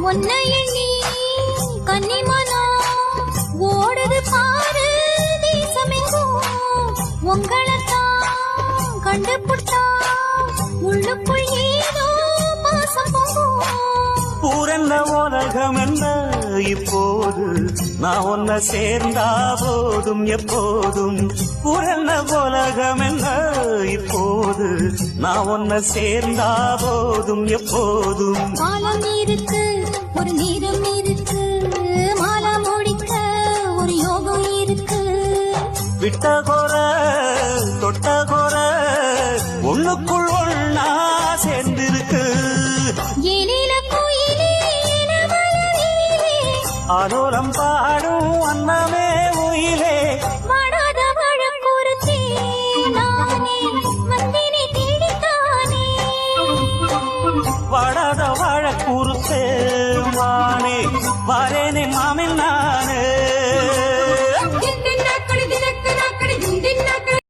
உன்னை எண்ணி கன்னிமனோ ஓடுது பாரு தேசமெங்கும். உங்களைத்தான் கண்டுபிடிச்சா உள்ளுக்குள் ஏதோ பாசம் பொங்கும். பூரன்ன உலகம் என்ன இப்போது நான் ஒன்ன சேர்ந்தா போதும் எப்போதும். பூரன்ன உலகம் என்ன இப்போது நான் ஒன்ன சேர்ந்தா போதும் எப்போதும். காலம் இருக்கு ஒரு நேரம் இருக்கு மாலை முடிக்க ஒரு யோகம் இருக்கு. விட்ட கோர தொட்ட கோர ஒண்ணுக்குள் ஒன்னா சேர்ந்திருக்கு. ஏலில கோயிலே மலரிலே ஆலோலம் பாடும் அன்னமே உயிலே. வாடாத வழக்குறுத்தே நானே வந்தினை தேடித்தானே. வாடாத வாழ கூறுத்தே வானே வாரேனே மாமின் நானே.